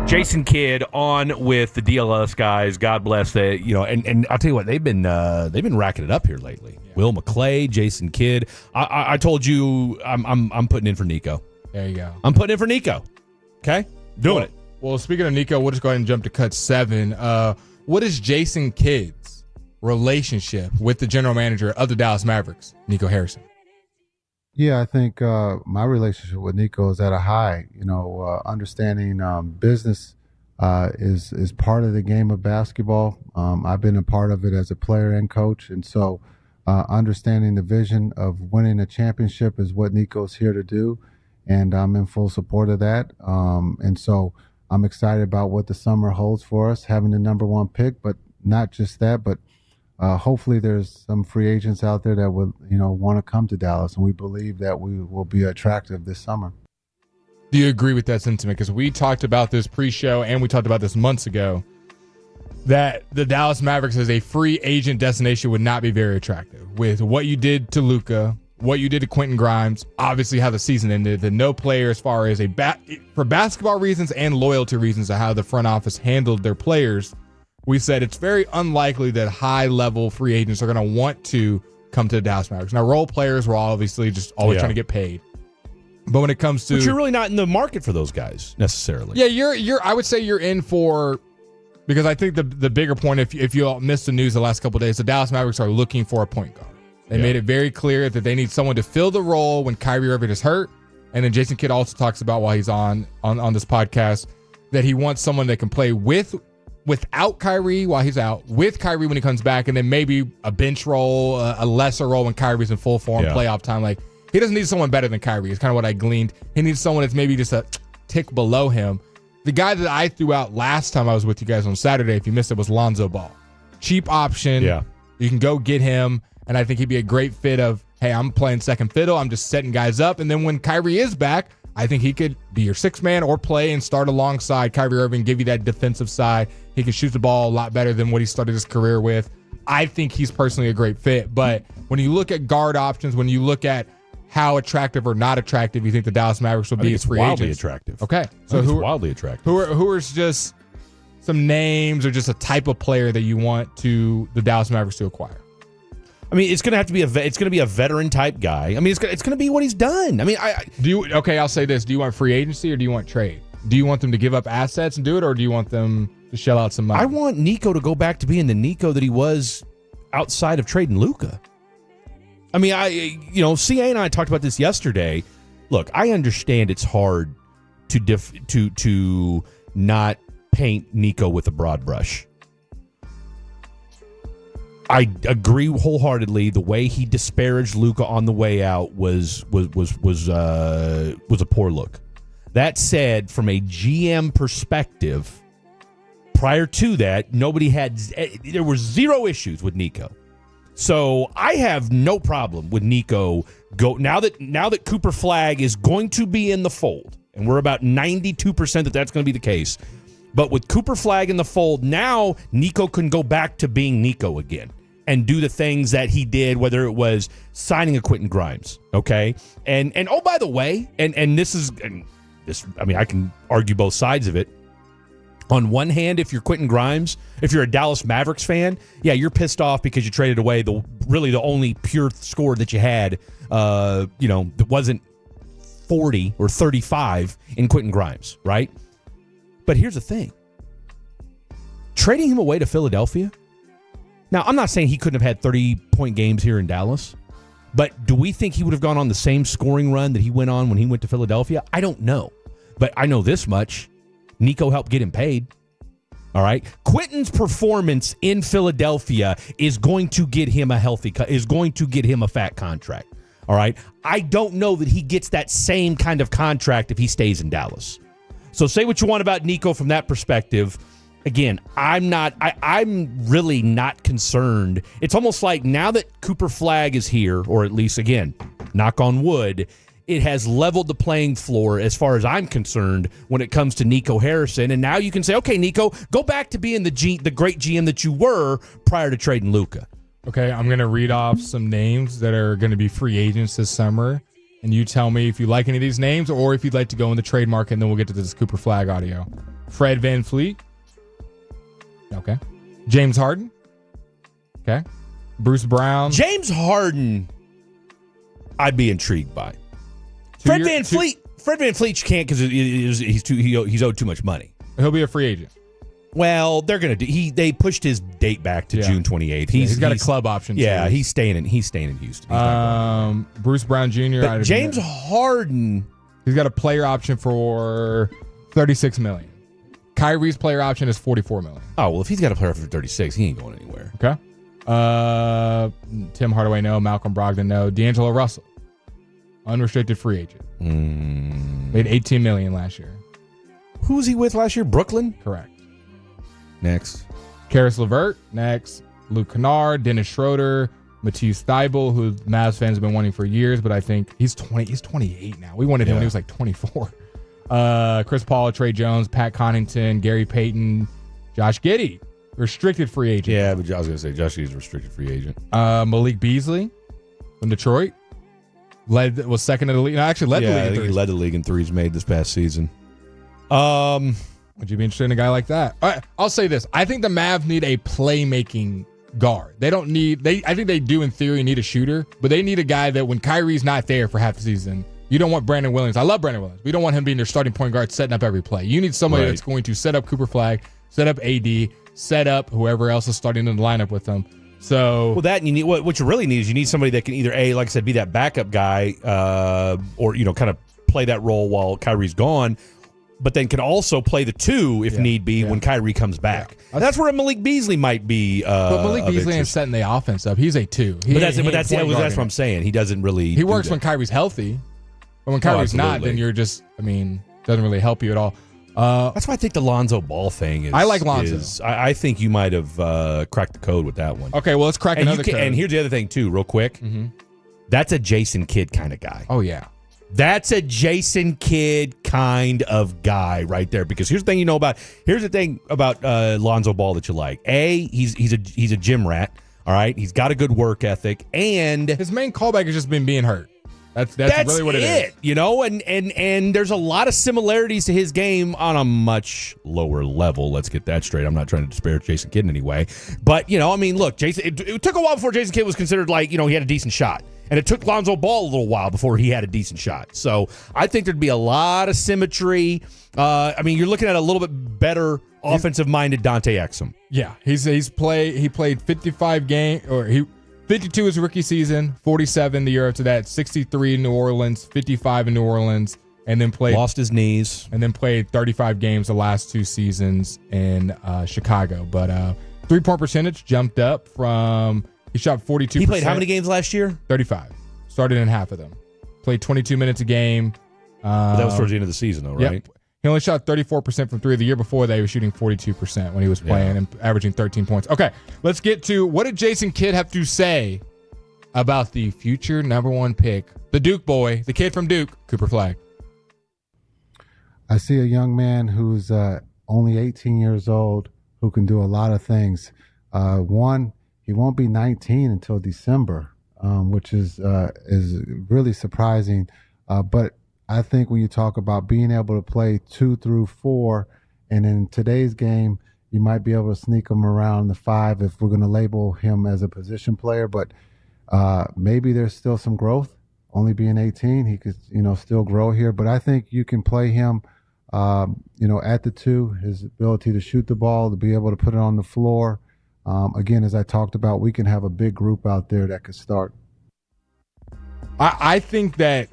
Jason Kidd on with the DLLS guys. God bless they, and I'll tell you what, they've been racking it up here lately. Yeah. Will McClay, Jason Kidd. I told you I'm putting in for Nico. There you go. I'm putting in for Nico. Okay, doing it. Well, speaking of Nico, we'll just go ahead and jump to cut 7. What is Jason Kidd's relationship with the general manager of the Dallas Mavericks, Nico Harrison? Yeah, I think my relationship with Nico is at a high. Understanding business is part of the game of basketball. I've been a part of it as a player and coach, and so understanding the vision of winning a championship is what Nico's here to do, and I'm in full support of that. And so I'm excited about what the summer holds for us, having the number 1 pick, but not just that, but hopefully there's some free agents out there that would, want to come to Dallas, and we believe that we will be attractive this summer. Do you agree with that sentiment? Because we talked about this pre-show and we talked about this months ago, that the Dallas Mavericks as a free agent destination would not be very attractive. With what you did to Luka, what you did to Quentin Grimes, obviously how the season ended, that no player as far as for basketball reasons and loyalty reasons of how the front office handled their players, we said it's very unlikely that high-level free agents are going to want to come to the Dallas Mavericks. Now, role players were obviously just always trying to get paid. But when it comes to... But you're really not in the market for those guys, necessarily. Yeah, you're. I would say you're in for... Because I think the bigger point, if you all missed the news the last couple of days, the Dallas Mavericks are looking for a point guard. They made it very clear that they need someone to fill the role when Kyrie Irving is hurt. And then Jason Kidd also talks about while he's on this podcast that he wants someone that can play without Kyrie while he's out, with Kyrie when he comes back, and then maybe a bench role, a lesser role when Kyrie's in full form, playoff time. Like, he doesn't need someone better than Kyrie. It's kind of what I gleaned. He needs someone that's maybe just a tick below him. The guy that I threw out last time I was with you guys on Saturday, if you missed it, was Lonzo Ball. Cheap option. Yeah. You can go get him, and I think he'd be a great fit of, hey, I'm playing second fiddle. I'm just setting guys up. And then when Kyrie is back, I think he could be your sixth man or play and start alongside Kyrie Irving, give you that defensive side. He can shoot the ball a lot better than what he started his career with. I think he's personally a great fit. But when you look at guard options, when you look at how attractive or not attractive you think the Dallas Mavericks will be as free agents. Wildly attractive. Okay. So who wildly attractive. Who are just some names or just a type of player that you want the Dallas Mavericks to acquire? I mean, it's going to have to be it's going to be a veteran type guy. I mean, it's going to be what he's done. I mean, I'll say this. Do you want free agency or do you want trade? Do you want them to give up assets and do it, or do you want them to shell out some money? I want Nico to go back to being the Nico that he was outside of trading Luka. I mean, CA and I talked about this yesterday. Look, I understand it's hard to not paint Nico with a broad brush. I agree wholeheartedly. The way he disparaged Luka on the way out was a poor look. That said, from a GM perspective, prior to that, there were zero issues with Nico. So I have no problem with Nico now that Cooper Flagg is going to be in the fold, and we're about 92% that's going to be the case. But with Cooper Flagg in the fold, now Nico can go back to being Nico again and do the things that he did, whether it was signing a Quentin Grimes, okay? And oh, by the way, I can argue both sides of it. On one hand, if you're Quentin Grimes, if you're a Dallas Mavericks fan, yeah, you're pissed off because you traded away the only pure scorer that you had, that wasn't 40 or 35 in Quentin Grimes, right? But here's the thing. Trading him away to Philadelphia. Now, I'm not saying he couldn't have had 30-point games here in Dallas, but do we think he would have gone on the same scoring run that he went on when he went to Philadelphia? I don't know. But I know this much. Nico helped get him paid. All right. Quentin's performance in Philadelphia is going to get him a fat contract. All right. I don't know that he gets that same kind of contract if he stays in Dallas. So say what you want about Nico from that perspective. Again, I'm really not concerned. It's almost like now that Cooper Flagg is here, or at least, again, knock on wood, it has leveled the playing floor as far as I'm concerned when it comes to Nico Harrison. And now you can say, okay, Nico, go back to being the great GM that you were prior to trading Luka. Okay, I'm going to read off some names that are going to be free agents this summer. And you tell me if you like any of these names or if you'd like to go in the trade market, and then we'll get to this Cooper Flagg audio. Fred VanVleet. Okay. James Harden. Okay. Bruce Brown. James Harden, I'd be intrigued by. Fred VanVleet, you can't because he's owed too much money. He'll be a free agent. Well, they're gonna do. They pushed his date back to June 28th. He's got a club option. Yeah, he's staying in Houston. Bruce Brown Jr. But James Harden, he's got a player option for $36 million. Kyrie's player option is $44 million. Oh well, if he's got a player option for 36, he ain't going anywhere. Okay. Tim Hardaway, no. Malcolm Brogdon, no. D'Angelo Russell, unrestricted free agent. Made $18 million last year. Who was he with last year? Brooklyn? Correct. Next. Karis LeVert, next. Luke Kennard, Dennis Schroeder, Matisse Thybulle, who Mavs fans have been wanting for years, but I think he's 28 now. We wanted him when he was like 24. Chris Paul, Trey Jones, Pat Connaughton, Gary Payton, Josh Giddey, restricted free agent. Yeah, but I was going to say Josh Giddey's a restricted free agent. Malik Beasley from Detroit. Was second in the league. No, actually led the league. I think he led the league in threes made this past season. Would you be interested in a guy like that? All right, I'll say this. I think the Mavs need a playmaking guard. They don't need I think they do in theory need a shooter, but they need a guy that when Kyrie's not there for half the season, you don't want Brandon Williams. I love Brandon Williams. We don't want him being their starting point guard setting up every play. You need somebody that's going to set up Cooper Flagg, set up AD, set up whoever else is starting in the lineup with them. So that and you need what you really need is you need somebody that can either like I said, be that backup guy, or kind of play that role while Kyrie's gone, but then can also play the two if need be when Kyrie comes back. Yeah. That's where Malik Beasley might be. But Malik Beasley ain't setting the offense up. He's a two. That's what I'm saying. He doesn't really. He works when Kyrie's healthy, but when Kyrie's not, then you're just. Doesn't really help you at all. That's why I think the Lonzo Ball thing is. I like Lonzo. I think you might have cracked the code with that one. Okay, well let's crack another code. And here's the other thing too, real quick. Mm-hmm. That's a Jason Kidd kind of guy. Oh yeah. That's a Jason Kidd kind of guy right there. Because here's the thing about Lonzo Ball that you like. He's a gym rat. All right, he's got a good work ethic, and his main callback has just been being hurt. That's really what it is. And there's a lot of similarities to his game on a much lower level. Let's get that straight. I'm not trying to disparage Jason Kidd in any way, but look, Jason. It took a while before Jason Kidd was considered he had a decent shot. And it took Lonzo Ball a little while before he had a decent shot. So I think there'd be a lot of symmetry. You're looking at a little bit better offensive-minded Dante Exum. Yeah, he played 55 games, 52 his rookie season, 47 the year after that, 63 in New Orleans, 55 in New Orleans, and then lost his knees, and then played 35 games the last two seasons in Chicago. But 3-point percentage jumped up from. He shot 42%. He played how many games last year? 35. Started in half of them. Played 22 minutes a game. But that was towards the end of the season, though, right? Yep. He only shot 34% from three. The year before that, he was shooting 42% when he was playing and averaging 13 points. Okay, let's get to what did Jason Kidd have to say about the future number one pick, the Duke boy, the kid from Duke, Cooper Flagg. I see a young man who's only 18 years old who can do a lot of things. One, he won't be 19 until December, which is really surprising. But I think when you talk about being able to play 2 through 4, and in today's game, you might be able to sneak him around the 5 if we're going to label him as a position player. But maybe there's still some growth. Only being 18, he could still grow here. But I think you can play him, at the 2. His ability to shoot the ball, to be able to put it on the floor. Again, as I talked about, we can have a big group out there that could start. I think that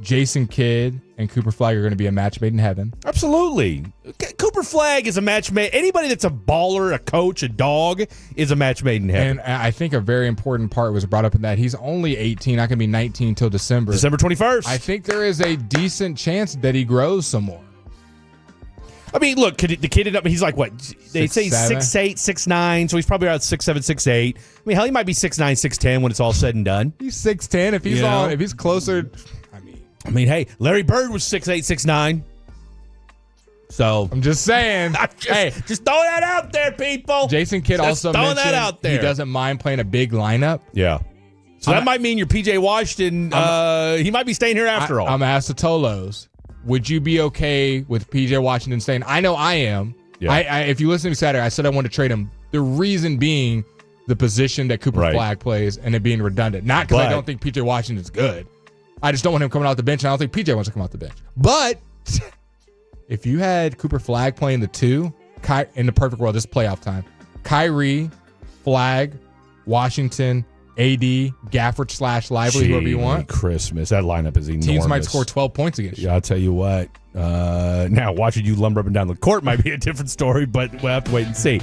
Jason Kidd and Cooper Flagg are going to be a match made in heaven. Absolutely. Cooper Flagg is a match made. Anybody that's a baller, a coach, a dog is a match made in heaven. And I think a very important part was brought up in that he's only 18, not going to be 19 until December. December 21st. I think there is a decent chance that he grows some more. Look, the kid ended up, he's like what? They say 6'8", 6'9", so he's probably around 6'7", 6'8". Hell, he might be 6'9", 6'10" when it's all said and done. He's 6'10". If he's closer, hey, Larry Bird was 6'8", 6'9". So I'm just saying. Just throwing that out there, people. Jason Kidd also mentioned that out there. He doesn't mind playing a big lineup. Yeah. So that might mean your PJ Washington, he might be staying here after all. I'm asked to Tolos. would you be okay with PJ Washington staying? I know I am. Yeah. If you listen to me Saturday, I said I wanted to trade him. The reason being the position that Cooper Flagg plays and it being redundant. Not because I don't think PJ Washington's good. I just don't want him coming off the bench, and I don't think PJ wants to come off the bench. But if you had Cooper Flagg playing the 2, in the perfect world, this is playoff time, Kyrie, Flagg, Washington, AD, Gafford / Lively, whoever you want. Christmas. That lineup is enormous. Teams might score 12 points against you. Yeah, I'll tell you what. Now, watching you lumber up and down the court might be a different story, but we'll have to wait and see.